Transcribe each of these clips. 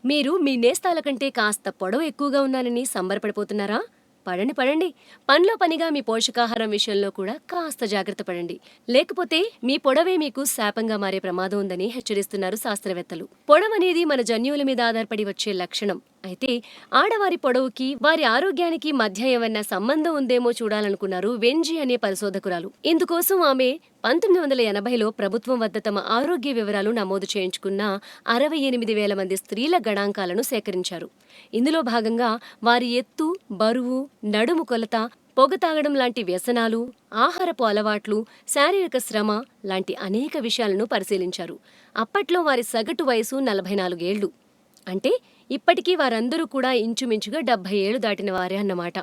మీరు మీ నేస్తాల కంటే కాస్త పొడవు ఎక్కువగా ఉన్నానని సంబరపడిపోతున్నారా? పడండి పడండి. పనిలో పనిగా మీ పోషకాహారం విషయంలో కూడా కాస్త జాగ్రత్త పడండి. లేకపోతే మీ పొడవే మీకు శాపంగా మారే ప్రమాదం ఉందని హెచ్చరిస్తున్నారు శాస్త్రవేత్తలు. పొడవనేది మన జన్యువుల మీద ఆధారపడి వచ్చే లక్షణం. అయితే ఆడవారి పొడవుకి వారి ఆరోగ్యానికి మధ్య ఏమన్నా సంబంధం ఉందేమో చూడాలనుకున్నారు వెంజీ అనే పరిశోధకురాలు. ఇందుకోసం ఆమె 1980లో ప్రభుత్వం వద్ద తమ ఆరోగ్య వివరాలు నమోదు చేయించుకున్న 68,000 మంది స్త్రీల గణాంకాలను సేకరించారు. ఇందులో భాగంగా వారి ఎత్తు, బరువు, నడుము కొలత, పొగ తాగడం లాంటి వ్యసనాలు, ఆహారపు అలవాట్లు, శారీరక శ్రమ లాంటి అనేక విషయాలను పరిశీలించారు. అప్పట్లో వారి సగటు వయసు 44 ఏళ్లు. అంటే ఇప్పటికీ వారందరూ కూడా ఇంచుమించుగా 70 ఏళ్లు దాటిన వారే అన్నమాట.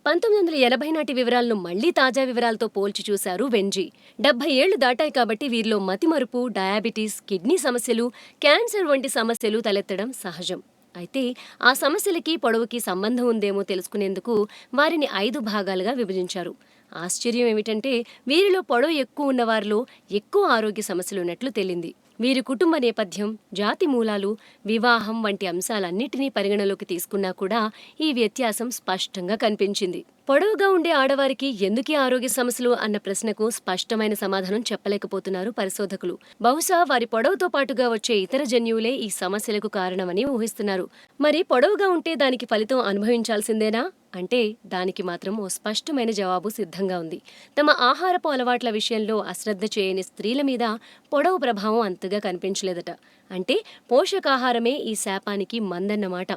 1980 నాటి వివరాలను మళ్లీ తాజా వివరాలతో పోల్చి చూశారు వెంజీ. 70 ఏళ్లు దాటాయి కాబట్టి వీరిలో మతిమరుపు, డయాబెటీస్, కిడ్నీ సమస్యలు, క్యాన్సర్ వంటి సమస్యలు తలెత్తడం సహజం. అయితే ఆ సమస్యలకి పొడవుకి సంబంధం ఉందేమో తెలుసుకునేందుకు వారిని 5 భాగాలుగా విభజించారు. ఆశ్చర్యం ఏమిటంటే వీరిలో పొడవు ఎక్కువ ఉన్నవారిలో ఎక్కువ ఆరోగ్య సమస్యలున్నట్లు తేలింది. వీరి కుటుంబ నేపథ్యం, జాతి మూలాలు, వివాహం వంటి అంశాలన్నిటినీ పరిగణలోకి తీసుకున్నా కూడా ఈ వ్యత్యాసం స్పష్టంగా కనిపించింది. పొడవుగా ఉండే ఆడవారికి ఎందుకీ ఆరోగ్య సమస్యలు అన్న ప్రశ్నకు స్పష్టమైన సమాధానం చెప్పలేకపోతున్నారు పరిశోధకులు. బహుశా వారి పొడవుతో పాటుగా వచ్చే ఇతర జన్యువులే ఈ సమస్యలకు కారణమని ఊహిస్తున్నారు. మరి పొడవుగా ఉంటే దానికి ఫలితం అనుభవించాల్సిందేనా అంటే దానికి మాత్రం ఓ స్పష్టమైన జవాబు సిద్ధంగా ఉంది. తమ ఆహారపు అలవాట్ల విషయంలో అశ్రద్ధ చేయని స్త్రీల మీద పొడవు ప్రభావం అంతగా కనిపించలేదట. అంటే పోషకాహారమే ఈ శాపానికి మందన్నమాట.